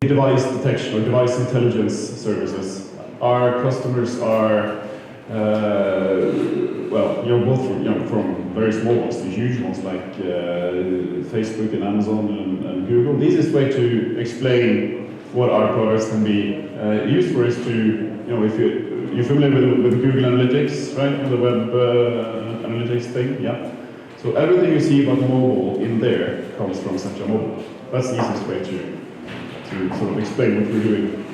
device detection or device intelligence services. Our customers are, well, both from very small ones to huge ones like Facebook and Amazon and Google. The easiest way to explain what our products can be used for is to, if you're familiar with Google Analytics, right? The web analytics thing, yeah. So everything you see about mobile in there comes from Sectra Mobile. That's the easiest way to sort of explain what we're doing.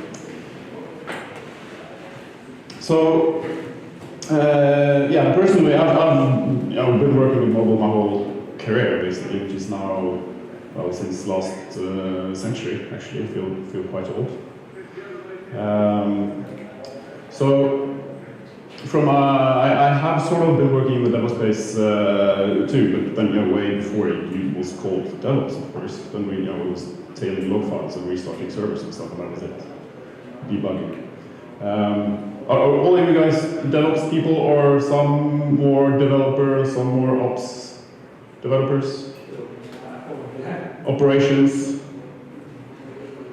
So, yeah, personally, I've been working with mobile my whole career, basically, which is now, well, since last century, actually. I feel quite old. So, I have sort of been working in the DevOps space too, but then way before it was called DevOps, of course. Then it was tailing log files and restarting servers and stuff, and that was it. Debugging. Are all of you guys DevOps people, or some more developers, some more ops developers? Operations?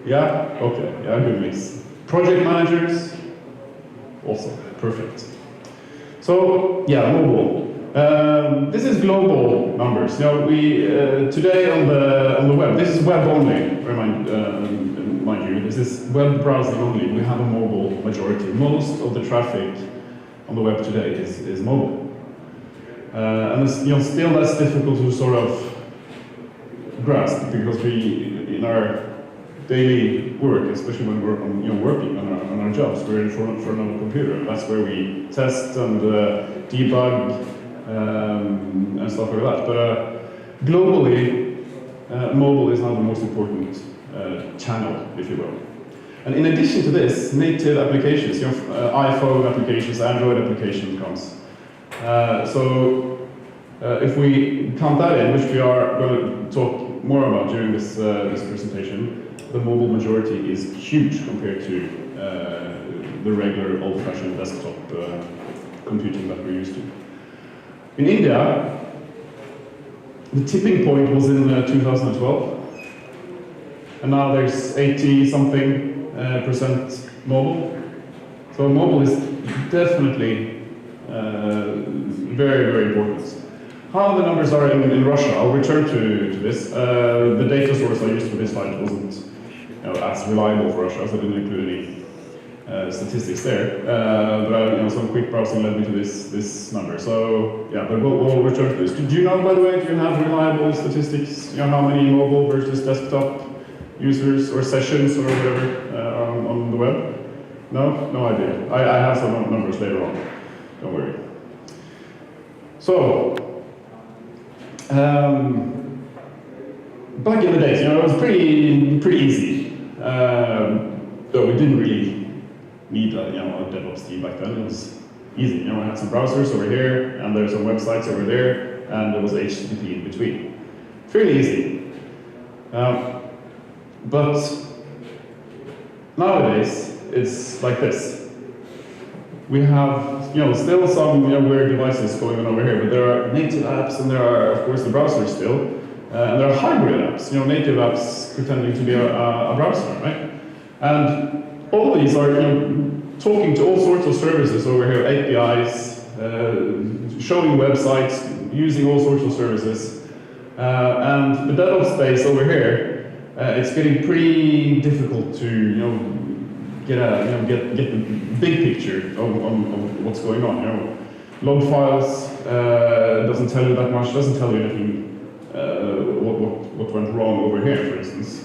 Yeah? Okay, yeah, good mix. Project managers? Awesome, perfect. So, yeah, mobile. This is global numbers. We today on the web. This is web only. Mind you, this is web browsing only. We have a mobile majority. Most of the traffic on the web today is mobile, and it's, still that's difficult to sort of grasp because we, in our daily work, especially when we're working on our jobs, we're in front of a computer. That's where we test and debug and stuff like that. But globally, mobile is now the most important channel, if you will. And in addition to this, native applications, iPhone applications, Android application comes. So if we count that in, which we are going to talk more about during this presentation, the mobile majority is huge compared to the regular old-fashioned desktop computing that we're used to. In India, the tipping point was in 2012, and now there's 80-something% mobile. So mobile is definitely very, very important. How the numbers are in Russia, I'll return to this. The data source I used for this slide wasn't as reliable for Russia, so I didn't include any statistics there. But some quick browsing led me to this number. So yeah, but we'll return to this. Do you know, by the way, do you have reliable statistics? How many mobile versus desktop users or sessions or whatever on the web? No? No idea. I have some numbers later on. Don't worry. So, back in the days, it was pretty easy. Though we didn't really need a DevOps team back then. It was easy. I had some browsers over here, and there's some websites over there, and there was HTTP in between. Fairly easy. But nowadays, it's like this. We have, still some weird devices going on over here, but there are native apps, and there are, of course, the browsers still, and there are hybrid apps. Native apps pretending to be a browser, right? And all of these are, talking to all sorts of services over here, APIs, showing websites, using all sorts of services, and the DevOps space over here. It's getting pretty difficult to, get the big picture of what's going on. Log files doesn't tell you that much. Doesn't tell you anything what went wrong over here, for instance.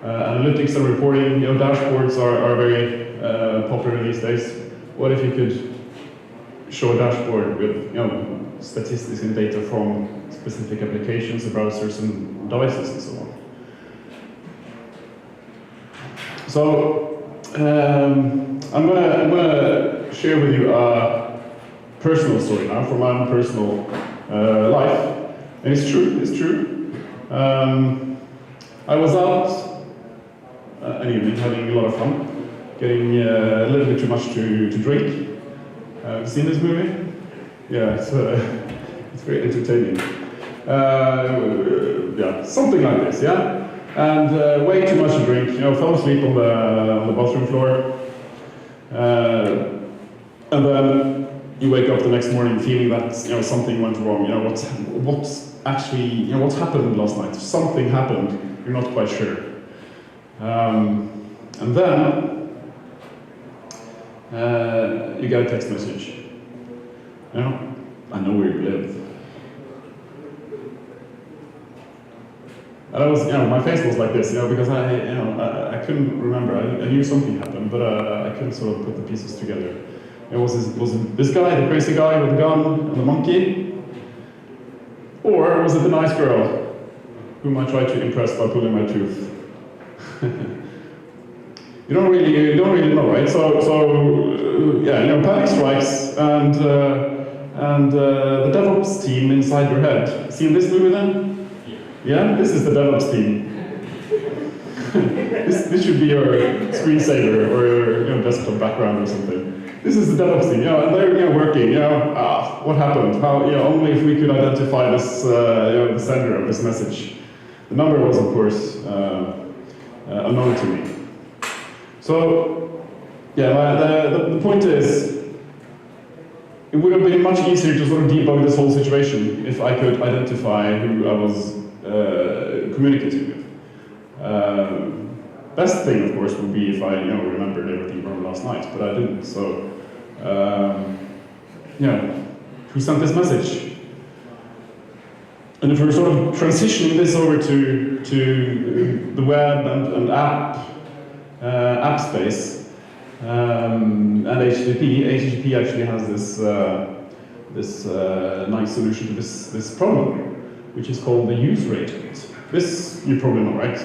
Analytics and reporting, dashboards are very popular these days. What if you could show a dashboard with statistics and data from specific applications, browsers, and devices, and so on? So I'm gonna share with you a personal story now from my own personal life, and it's true. I was out an evening having a lot of fun, getting a little bit too much to drink. Seen this movie? Yeah, it's very entertaining. Yeah, something like this. Yeah. and way too much to drink. You know, fell asleep on the bathroom floor, and then you wake up the next morning feeling that something went wrong. You know what's actually what's happened last night. Something happened. You're not quite sure, and then you get a text message. You know, I know where you live. And I was, my face was like this, because I couldn't remember. I knew something happened, but I couldn't sort of put the pieces together. It was this guy, the crazy guy with the gun and the monkey, or was it the nice girl whom I tried to impress by pulling my tooth? You don't really know, right? So panic strikes, and the DevOps team inside your head. Seen this movie then? Yeah, this is the DevOps team. this should be your screensaver or your desktop background or something. This is the DevOps team, and they're working. What happened? How? Only if we could identify this, the sender of this message. The number was, of course, unknown to me. So, the point is, it would have been much easier to sort of debug this whole situation if I could identify who I was communicating with. Best thing, of course, would be if I remembered everything from last night, but I didn't. So, who sent this message? And if we're sort of transitioning this over to the web and app space and HTTP actually has this nice solution to this problem, which is called the user agent. This you probably know, right?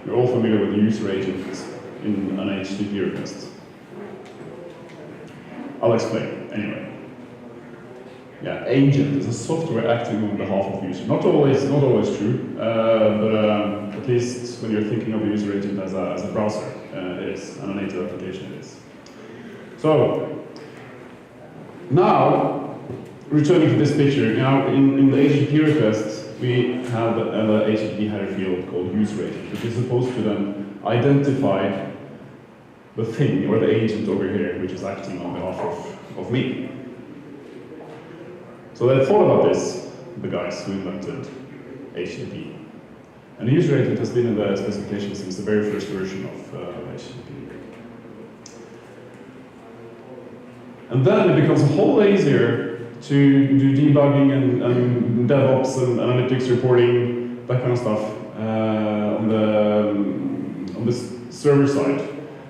You're all familiar with the user agent in an HTTP request. I'll explain anyway. Yeah, agent is a software acting on behalf of the user. Not always true, but at least when you're thinking of a user agent as a browser, it is, and a native application it is. So now, returning to this picture, in the HTTP request, we have a HTTP header field called user agent, which is supposed to then identify the thing or the agent over here, which is acting on behalf of me. So they thought about this, the guys who invented HTTP. And the user agent has been in the specification since the very first version of HTTP. And then it becomes a whole lot easier to do debugging and DevOps and analytics reporting, that kind of stuff, on the server side.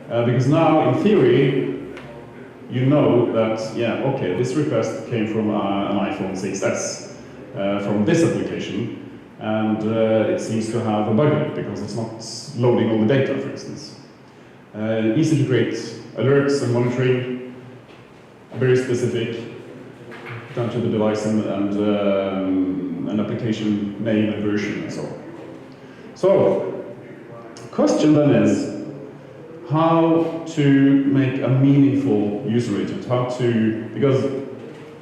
Because now, in theory, you know that, this request came from an iPhone 6s from this application, and it seems to have a bug in it because it's not loading all the data, for instance. Easy to create alerts and monitoring, very specific, down to the device and an application name and version and so on. So, question then is, how to make a meaningful user agent? Because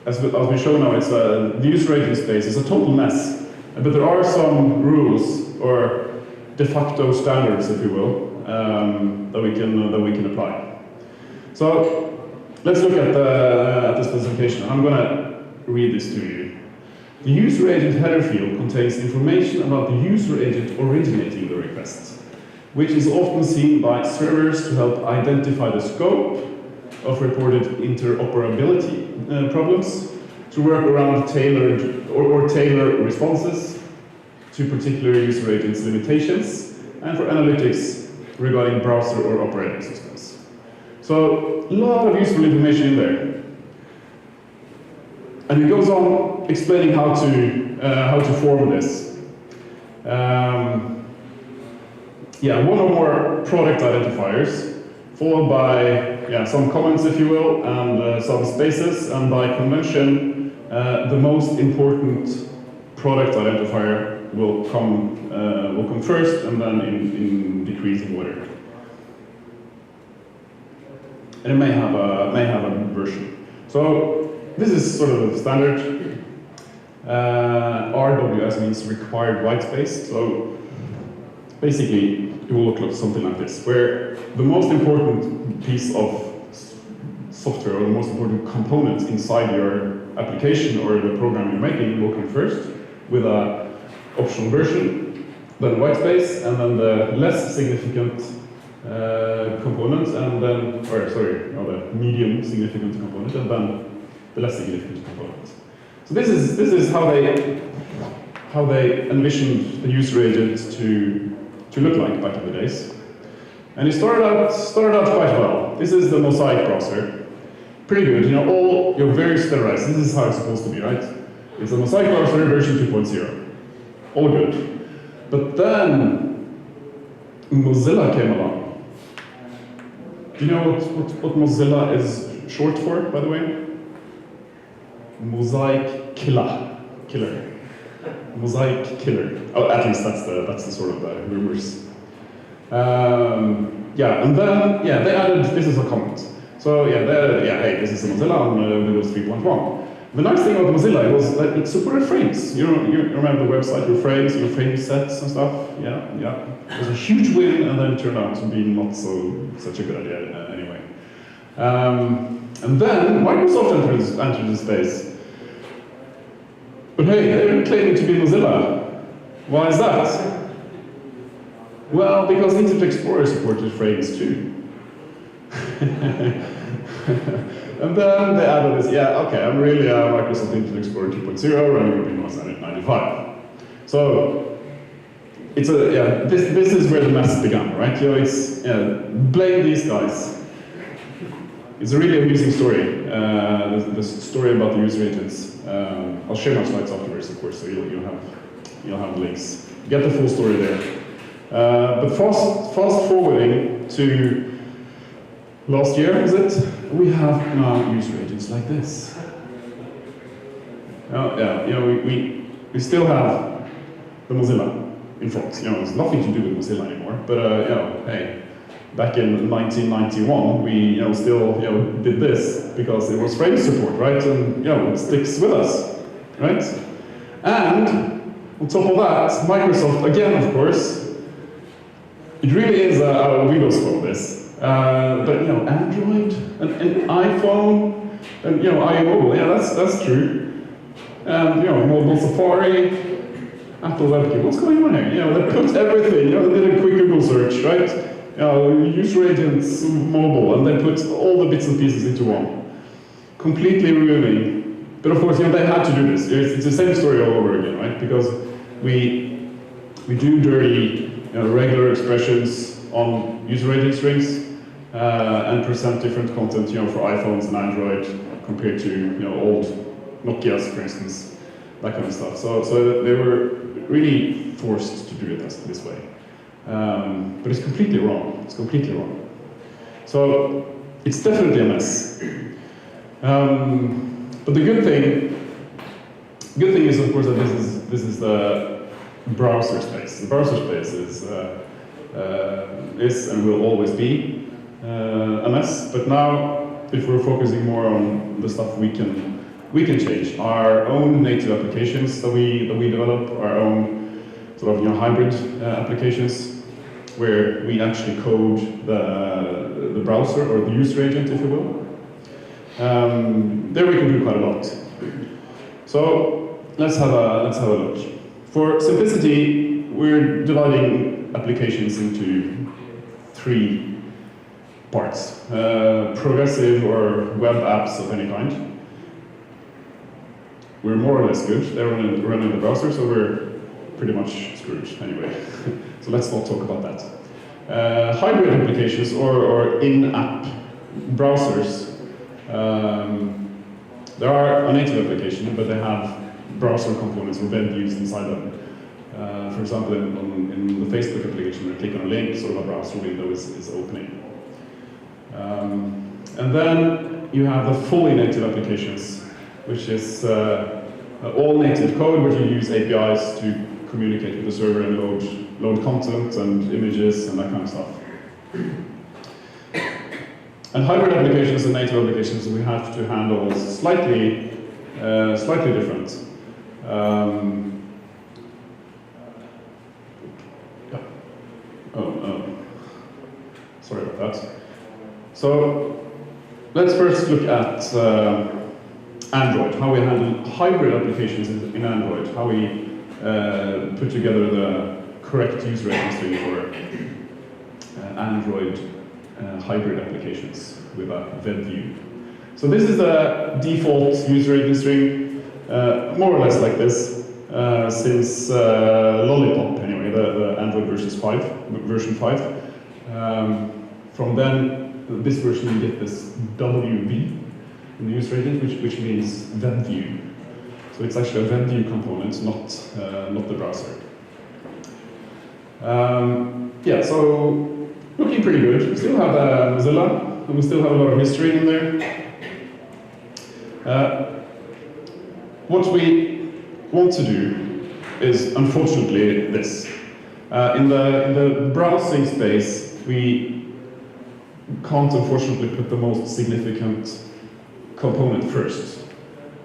as we show now, the user agent space is a total mess, but there are some rules or de facto standards, if you will, that we can apply. So let's look at the specification. I'm going to read this to you. The user agent header field contains information about the user agent originating the request, which is often seen by servers to help identify the scope of reported interoperability problems, to work around tailored or tailor responses to particular user agents' limitations, and for analytics regarding browser or operating systems. So, a lot of useful information in there. And it goes on explaining how to form this. One or more product identifiers, followed by some comments, if you will, and some spaces, and by convention, the most important product identifier will come first, and then in decreasing order. And it may have a version. So this is sort of standard. RWS means required white space. So basically, it will look like something like this, where the most important piece of software or the most important component inside your application or the program you're making will come first with a optional version, then white space, and then the less significant component, and then, the medium significant component, and then the less significant component. So this is how they envisioned the user agent to look like back in the days. And it started out quite well. This is the Mosaic browser. Pretty good, very standardized. This is how it's supposed to be, right? It's a Mosaic browser version 2.0. All good. But then Mozilla came along. Do you know what Mozilla is short for, by the way? Mosaic Killer. Mosaic Killer. Oh, at least that's the sort of the rumors. And then they added, this is a comment. So they added, hey, this is a Mozilla on Windows 3.1. The nice thing about Mozilla was that it supported frames. You remember the website, your frame sets and stuff? Yeah. It was a huge win, and then it turned out to be not such a good idea anyway. And then Microsoft entered the space. But hey, they're claiming to be Mozilla. Why is that? Well, because Internet Explorer supported frames too. And then they added this, I'm really a Microsoft Internet Explorer 2.0 running Windows 95. So it's this is where the mess began, right? Blame these guys. It's a really amusing story. The story about the user agents. I'll share my slides afterwards, of course, so you'll have links. Get the full story there. But fast forwarding to last year, is it? We have now user agents like this. We still have the Mozilla in front. There's nothing to do with Mozilla anymore. But hey, back in 1991, we still did this because it was frame support, right? And it sticks with us, right? And on top of that, Microsoft again, of course, it really is a Windows Phone. This. But Android and iPhone and iMobile, that's true. And mobile Safari, Apple WebView. What's going on here? They put everything. They did a quick Google search, right? User agents, mobile, and they put all the bits and pieces into one, completely ruining. But of course, they had to do this. It's the same story all over again, right? Because we do dirty, regular expressions on user agent strings. And present different content, for iPhones and Android compared to, old Nokias, for instance, that kind of stuff. So they were really forced to do it this way. But it's completely wrong. It's completely wrong. So it's definitely a mess. But the good thing is, of course, that this is the browser space. The browser space is and will always be a mess, but now if we're focusing more on the stuff we can change, our own native applications that we develop, our own sort of hybrid applications, where we actually code the browser or the user agent, if you will. There we can do quite a lot. So let's have a look. For simplicity, we're dividing applications into three parts. Progressive or web apps of any kind. We're more or less good. They're running the browser, so we're pretty much screwed anyway. So let's not talk about that. Hybrid applications or in-app browsers. There are a native application, but they have browser components or web views inside them. For example, in the Facebook application, when you click on a link, sort of a browser window is opening. And then you have the fully native applications, which is all native code, where you use APIs to communicate with the server and load content and images and that kind of stuff. And hybrid applications and native applications we have to handle slightly different. Sorry about that. So let's first look at Android, how we handle hybrid applications in Android, how we put together the correct user registry for Android hybrid applications with a WEBVIEW. So this is the default user registry, more or less like this, since Lollipop anyway, the Android version 5. From then, this version you get this WB in the user agent, which means WEBVIEW. So it's actually a WEBVIEW component, not the browser. Yeah, so looking pretty good. We still have Mozilla, and we still have a lot of history in there. What we want to do is, unfortunately, this. In the browsing space, we can't, unfortunately, put the most significant component first.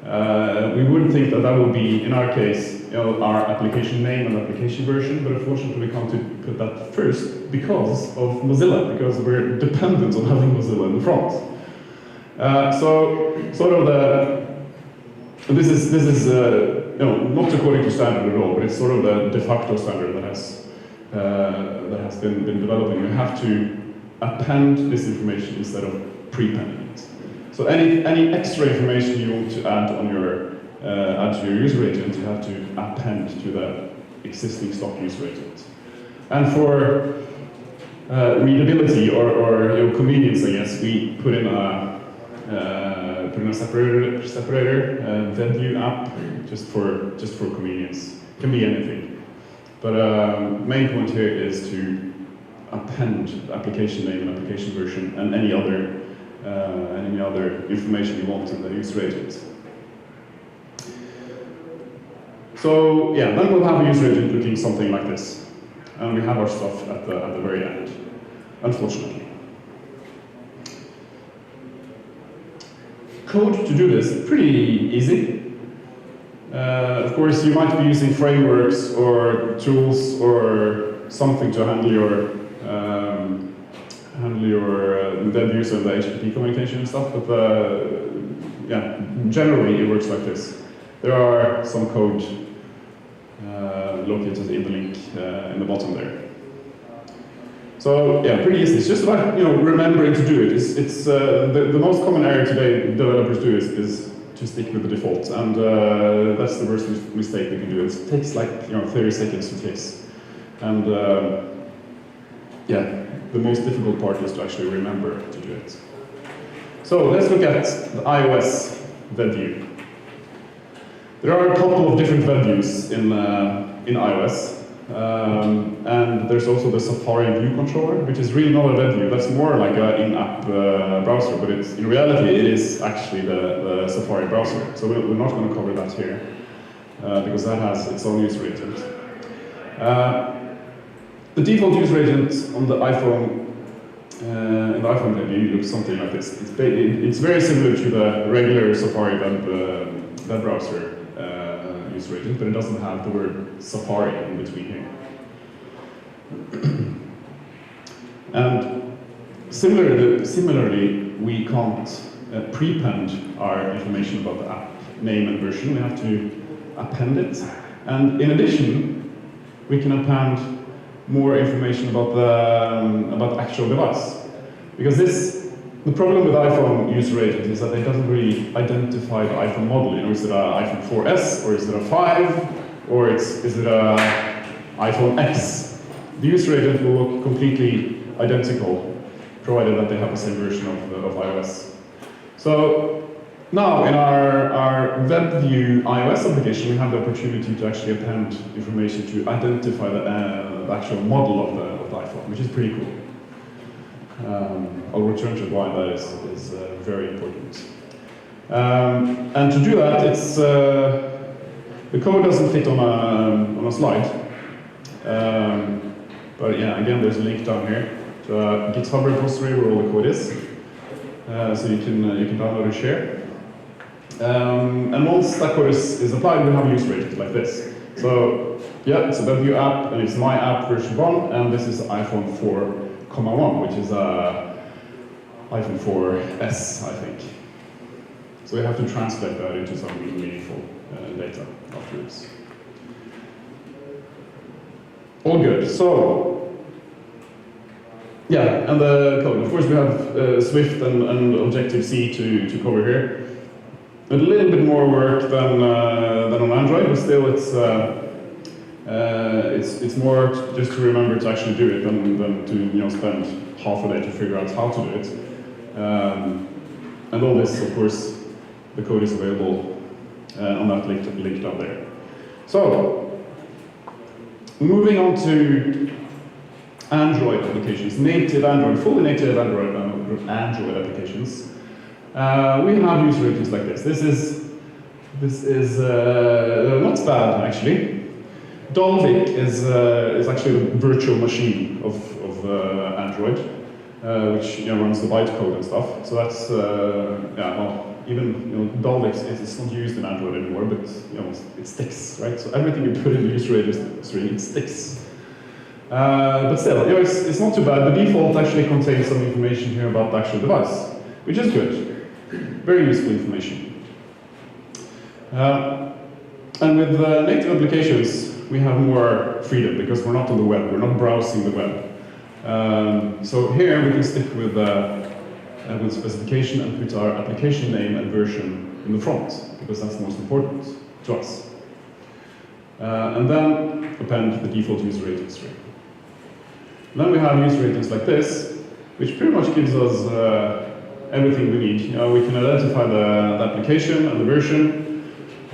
We would think that would be, in our case, our application name and application version, but unfortunately we can't put that first because of Mozilla, because we're dependent on having Mozilla in the front. So, sort of this is not according to standard at all, but it's sort of the de facto standard that has been developing. We have to append this information instead of prepending it. So any extra information you want to add on add to your user agent, you have to append to the existing stock user agent. And for readability or convenience, I guess, we put in a separator, WEBVIEW app, just for convenience. It can be anything. But main point here is to append the application name and application version and any other information you want in the user agent. So yeah, then we'll have a user agent looking something like this, and we have our stuff at the very end, unfortunately. Code to do this is pretty easy. Of course, you might be using frameworks or tools or something to handle your WEBVIEWs and the HTTP communication and stuff, but yeah, generally it works like this. There are some code located in the link in the bottom there. So yeah, pretty easy. It's just about remembering to do it. It's the most common error today developers do is to stick with the default, and that's the worst mistake they can do. It takes like 30 seconds to fix, and yeah, the most difficult part is to actually remember to do it. So let's look at the iOS WEBVIEW. There are a couple of different WEBVIEWs in iOS. And there's also the Safari View Controller, which is really not a WEBVIEW. That's more like an in-app browser, but in reality it is actually the Safari browser. So we're not going to cover that here, because that has its own user agent. The default user agent on the iPhone, in the iPhone WEBVIEW looks something like this. It's very similar to the regular Safari web browser user agent, but it doesn't have the word Safari in between here. And similarly, we can't prepend our information about the app name and version. We have to append it. And in addition, we can append more information about the actual device. Because the problem with iPhone user agent is that it doesn't really identify the iPhone model. Is it an iPhone 4S, or is it a 5, or is it an iPhone X? The user agent will look completely identical, provided that they have the same version of iOS. So now in our WEBVIEW iOS application, we have the opportunity to actually append information to identify the actual model of the iPhone, which is pretty cool. I'll return to why that is very important. And to do that, the code doesn't fit on a slide. But yeah, again, there's a link down here to a GitHub repository where all the code is, so you can download and share. And once that code is applied, we have a user agent like this. So yeah, it's a WEBVIEW app, and it's my app version 1, and this is the iPhone 4 1, which is -4s, I think. So we have to translate that into some meaningful data afterwards. All good. So, yeah, and the code. Of course, we have Swift and Objective-C to cover here. A little bit more work than on Android, but still, it's more just to remember to actually do it than to spend half a day to figure out how to do it. And all this, of course, the code is available on that link down there. So, moving on to Android applications, native Android, fully native Android applications. We have user agents like this. This is not bad actually. Dalvik is actually the virtual machine of Android, which runs the bytecode and stuff. So that's even Dalvik is not used in Android anymore, but it sticks, right? So everything you put in the user registry, it sticks. But still, it's not too bad. The default actually contains some information here about the actual device, which is good. Very useful information. And with native applications, we have more freedom because we're not on the web, we're not browsing the web. So here we can stick with specification and put our application name and version in the front, because that's most important to us. And then append the default user rating string. Then we have user ratings like this, which pretty much gives us everything we need. We can identify the application and the version.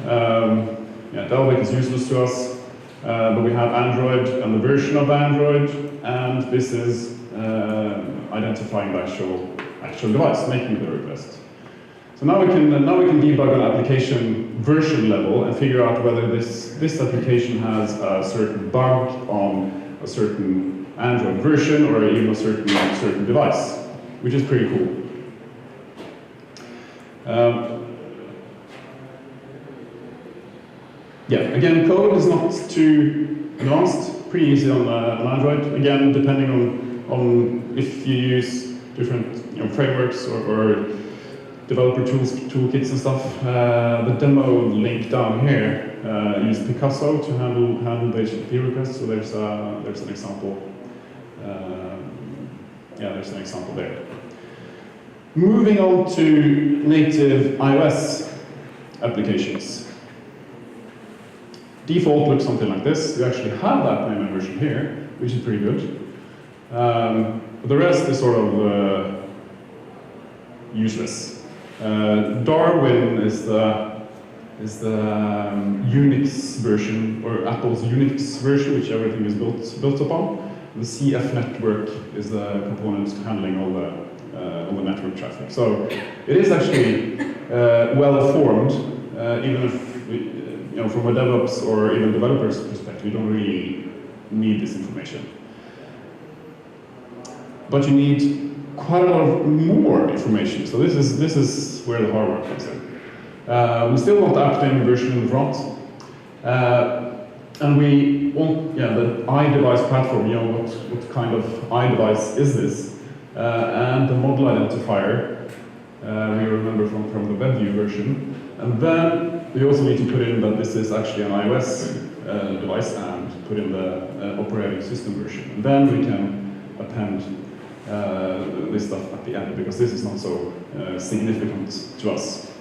Dalvik is useless to us, but we have Android and the version of Android, and this is identifying the actual device, making the request. So now we can debug an application version level and figure out whether this application has a certain bug on a certain Android version or even a certain device, which is pretty cool. Again, code is not too advanced, pretty easy on Android. Again, depending on if you use different frameworks or developer toolkits and stuff. The demo link down here uses Picasso to handle the HTTP requests. So there's an example. There's an example there. Moving on to native iOS applications. Default looks something like this. You actually have that name and version here, which is pretty good. But the rest is sort of useless. Darwin is the Unix version, or Apple's Unix version, which everything is built upon. The CF network is the component handling all the network traffic. So it is actually well formed, even if from a DevOps or even developer's perspective, you don't really need this information. But you need quite a lot more information. So this is where the hard work comes in. We still want the app name version in the front. And we want, the iDevice platform, what kind of iDevice is this? And the model identifier, we remember from the WEBVIEW version. And then we also need to put in that this is actually an iOS device and put in the operating system version. And then we can append this stuff at the end, because this is not so significant to us.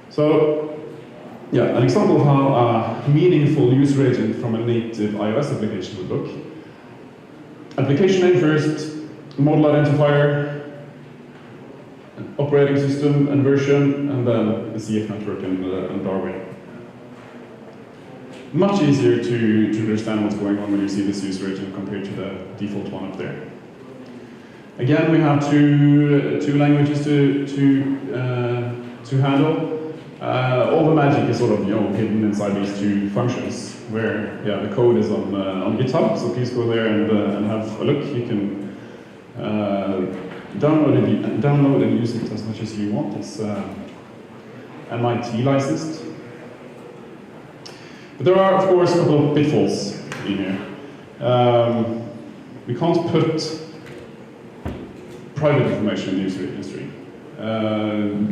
So, an example of how a meaningful user agent from a native iOS application would look. Application name first, model identifier, operating system and version, and then the CF network and Darwin. Much easier to understand what's going on when you see this user agent compared to the default one up there. Again, we have two languages to handle. All the magic is sort of hidden inside these two functions, where the code is on GitHub. So please go there and have a look. You can download and use it as much as you want. It's MIT licensed. But there are, of course, a couple of pitfalls in here. We can't put private information in the user registry.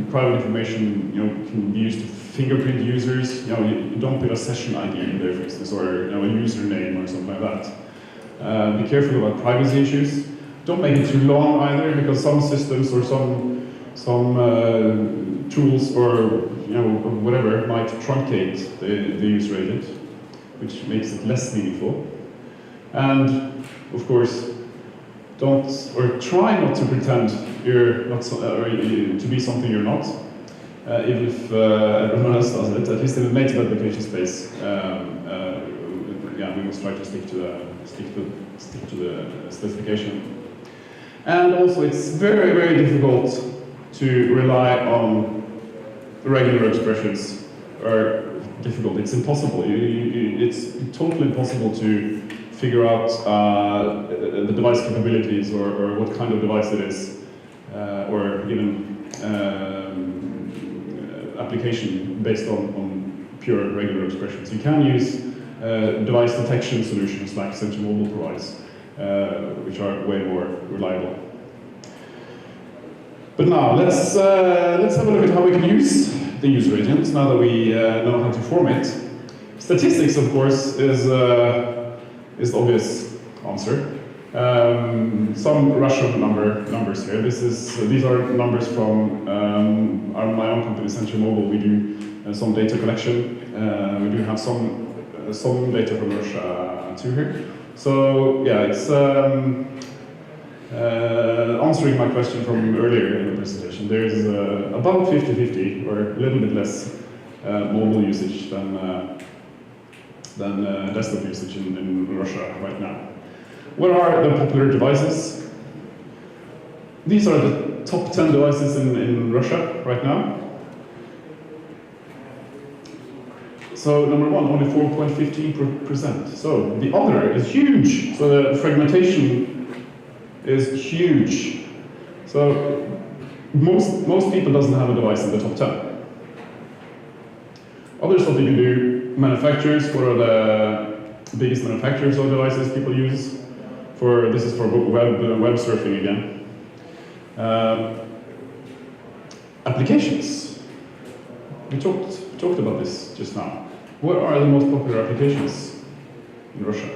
Private information, can be used to fingerprint users. You don't put a session ID in there, for instance, or a username or something like that. Be careful about privacy issues. Don't make it too long either, because some systems or some tools or whatever might truncate the user agent, which makes it less meaningful. And of course, don't or try not to pretend you're not to be something you're not. Even if everyone else does it, at least in the native application space, we must try to stick to the specification. And also, it's very, very difficult to rely on regular expressions. Or difficult, it's impossible. It's totally impossible to figure out the device capabilities or what kind of device it is, or even application based on pure regular expressions. You can use device detection solutions like Central Mobile provides, which are way more reliable. But now let's have a look at how we can use the user agents now that we know how to form it. Statistics, of course, is the obvious answer. Some Russian numbers here. These are numbers from my own company, Central Mobile. We do some data collection. We do have some data from Russia too here. So yeah, it's answering my question from earlier in the presentation. There is about 50-50, or a little bit less mobile usage than desktop usage in Russia right now. What are the popular devices? These are the top 10 devices in Russia right now. So number one, only 4.15%. So the other is huge. So the fragmentation is huge. So most people doesn't have a device in the top 10. Other stuff you can do, manufacturers, what are the biggest manufacturers of devices people use? This is for web surfing again. Applications. We talked about this just now. What are the most popular applications in Russia?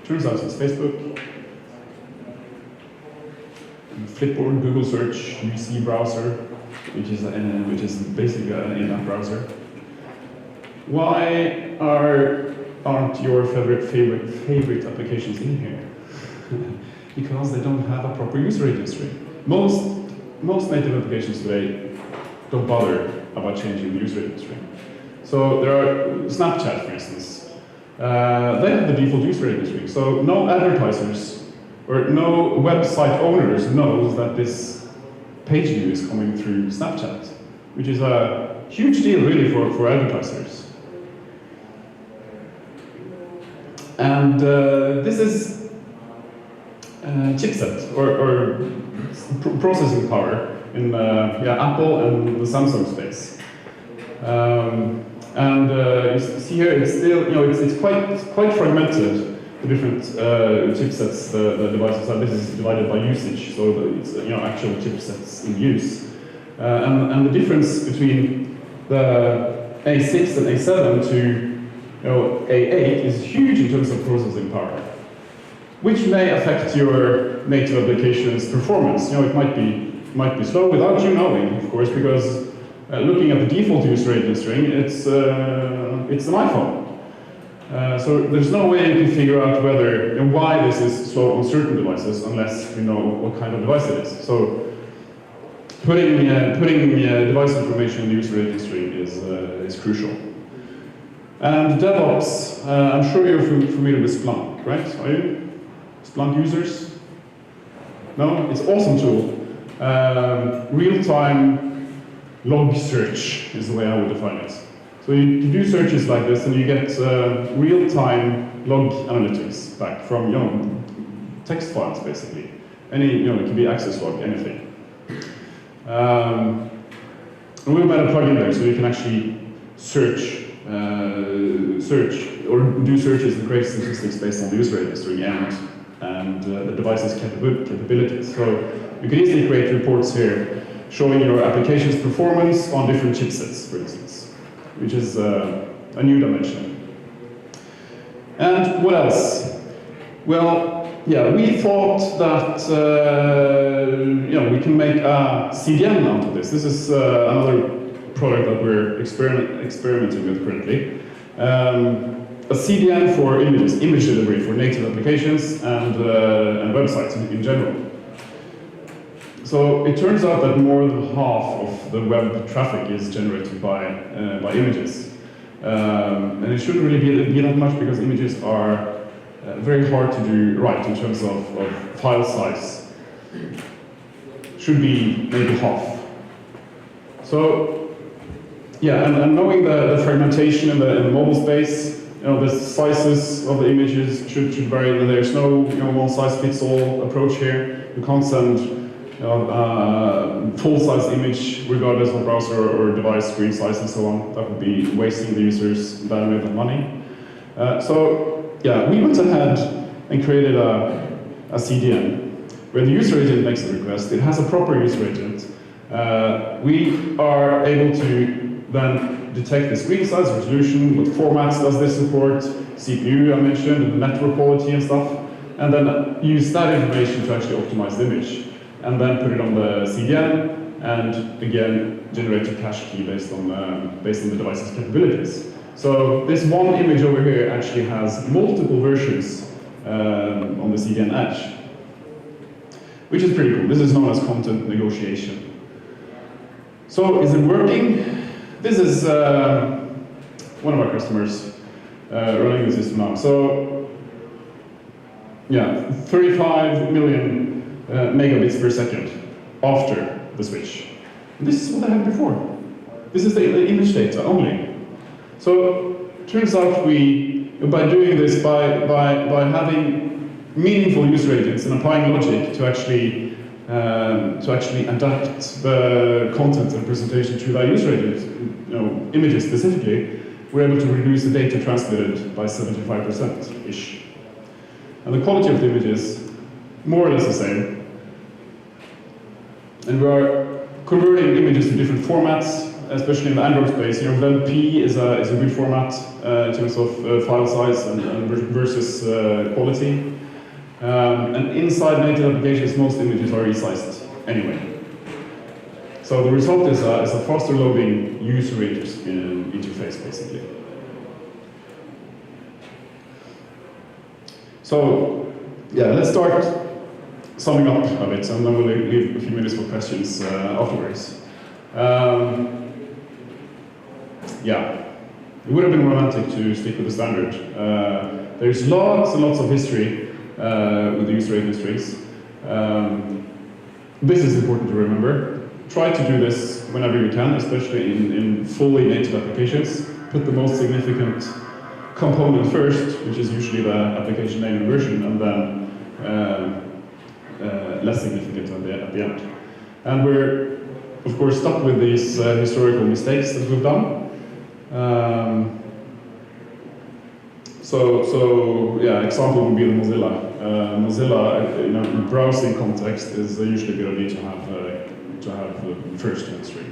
Turns out it's Facebook, Flipboard, Google Search, UC browser, which is basically an in-app browser. Why aren't your favorite applications in here? Because they don't have a proper user registry. Most native applications today don't bother about changing the user registry. So there are Snapchat, for instance. They have the default user registry. So no advertisers or no website owners knows that this page view is coming through Snapchat, which is a huge deal really for advertisers. And this is chipset or processing power in Apple and the Samsung space. You see here, it's still, it's quite fragmented. The different chipsets the devices have. This is divided by usage, so it's actual chipsets in use. And the difference between the A6 and A7 to A8 is huge in terms of processing power, which may affect your native application's performance. It might be slow without you knowing, of course, because looking at the default user registry, it's an iPhone. So there's no way you can figure out whether and why this is slow on certain devices unless you know what kind of device it is. So putting device information in the user registry is crucial. And DevOps, I'm sure you're familiar with Splunk, right? Are you? Splunk users? No? It's an awesome tool. Real-time log search is the way I would define it. So you do searches like this, and you get real-time log analytics back from text files, basically. Any, it can be access log, anything. And we made a plugin there, so you can actually search or do searches and create statistics based on the user registry and and the device's capabilities. So you can easily create reports here showing your application's performance on different chipsets, for instance, which is a new dimension. And what else? Well, yeah, we thought that we can make a CDN out of this. This is another product that we're experimenting with currently. A CDN for images, image delivery for native applications and websites in general. So it turns out that more than half of the web traffic is generated by images. And it shouldn't really be that much because images are very hard to do right in terms of file size. Should be maybe half. So, yeah, and knowing the fragmentation in the mobile space, the sizes of the images should vary. There's no one-size-fits-all approach here. You can't send full-size image regardless of browser or device screen size and so on. That would be wasting the user's bandwidth and money. So yeah, we went ahead and created a CDN where the user agent makes the request. It has a proper user agent. We are able to then detect the screen size, resolution, what formats does this support, CPU I mentioned, network quality and stuff, and then use that information to actually optimize the image, and then put it on the CDN, and again generate a cache key based on the device's capabilities. So this one image over here actually has multiple versions on the CDN edge, which is pretty cool. This is known as content negotiation. So is it working? This is one of our customers running the system now. So yeah, 35 million megabits per second after the switch. And this is what I had before. This is the image data only. So turns out by doing this, by having meaningful user agents and applying logic to actually adapt the content and presentation to that user agent, images specifically, we're able to reduce the data transmitted by 75%-ish. And the quality of the images, more or less the same. And we are converting images to different formats, especially in the Android space. WebP is a good format in terms of file size and versus quality. And inside native applications, most images are resized anyway. So the result is a faster loading user interface, basically. So, yeah, let's start summing up a bit, and then we'll leave a few minutes for questions afterwards. Yeah, it would have been romantic to stick with the standard. There's lots and lots of history with the user agent strings. This is important to remember. Try to do this whenever you can, especially in fully native applications. Put the most significant component first, which is usually the application name and version, and then less significant at the end. And we're, of course, stuck with these historical mistakes that we've done. So yeah, example would be the Mozilla. Mozilla, in browsing context, is usually a good idea to have first string.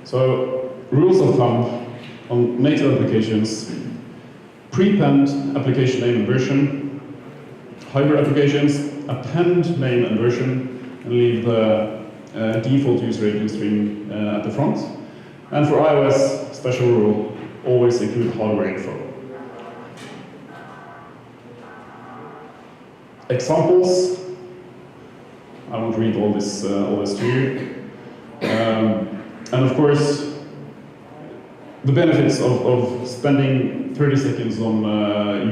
So rules of thumb on native applications: prepend application name and version. Hybrid applications, append name and version, and leave the default user agent string at the front. And for iOS, special rule: always include hardware info. Examples. I won't read all this to you. And of course, the benefits of spending 30 seconds on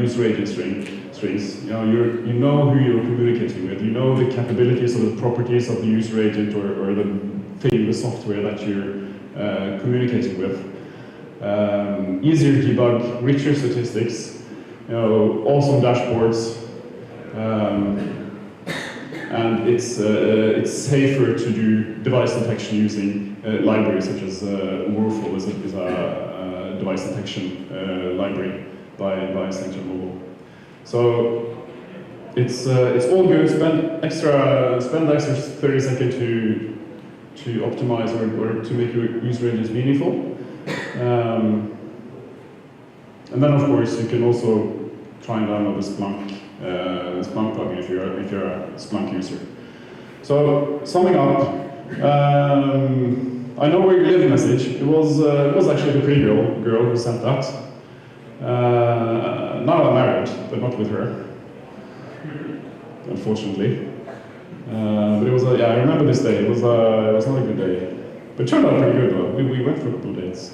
user agent strings. You know who you're communicating with. You know the capabilities or the properties of the user agent or the thing, the software that you're communicating with. Easier to debug, richer statistics. Awesome dashboards. And it's safer to do device detection using libraries such as Warful is a device detection library by Accenture Mobile. So it's all good. Spend extra 30 seconds to optimize or to make your user agents meaningful. And then, of course, you can also try and download the Splunk plugin if you're a Splunk user. So, summing up, I know where you live message. It was actually the pretty girl who sent that. Now I'm married, but not with her, unfortunately. But it was I remember this day. It was not a good day, but it turned out pretty good though. We went for a couple of dates.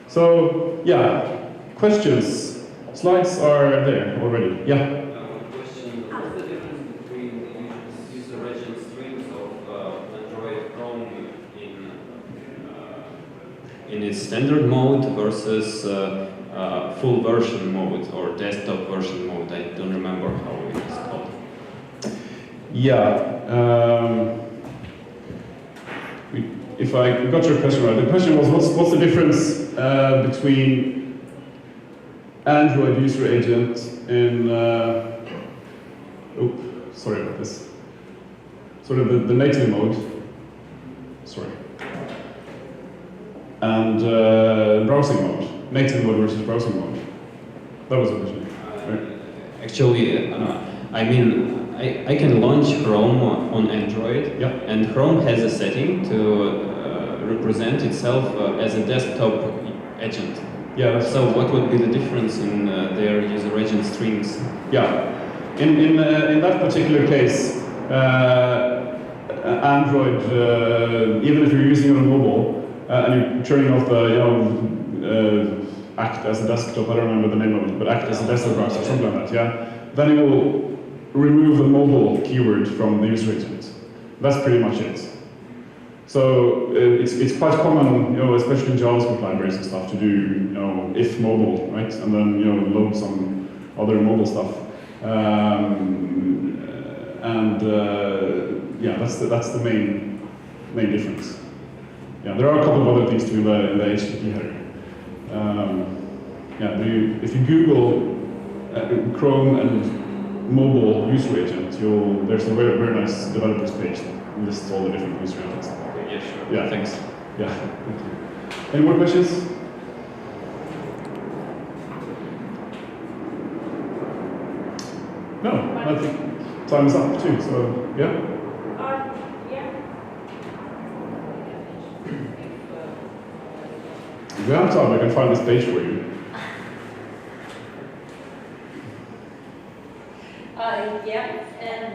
So yeah. Questions? Slides are there already. Yeah? Question, what's the difference between the user agent streams of Android Chrome in its standard mode versus full version mode or desktop version mode? I don't remember how it is called. Yeah. If I got your question right, the question was what's the difference between Android user agent in, sorry about this, sort of the native mode, sorry, and browsing mode, native mode versus browsing mode. That was the question, right? Actually, I mean, I can launch Chrome on Android, yeah. And Chrome has a setting to represent itself as a desktop agent. Yeah. So what would be the difference in their user agent streams? Yeah. In that particular case, Android, even if you're using it on mobile and you're turning off the act as a desktop, I don't remember the name of it, but act as a desktop browser, something like that. Yeah. Then it will remove the mobile keyword from the user agent. That's pretty much it. So it's quite common, especially in JavaScript libraries and stuff, to do, if mobile, right, and then load some other mobile stuff, yeah, that's the main difference. Yeah, there are a couple of other things too in the HTTP header. Yeah, if you Google Chrome and mobile user agent, there's a very, very nice developers page that lists all the different user agents. Yeah, sure. Yeah, Thanks. Yeah, thank you. Any more questions? No, I think time is up too, so yeah? Yeah. If you have time, I can find this page for you. Yeah, and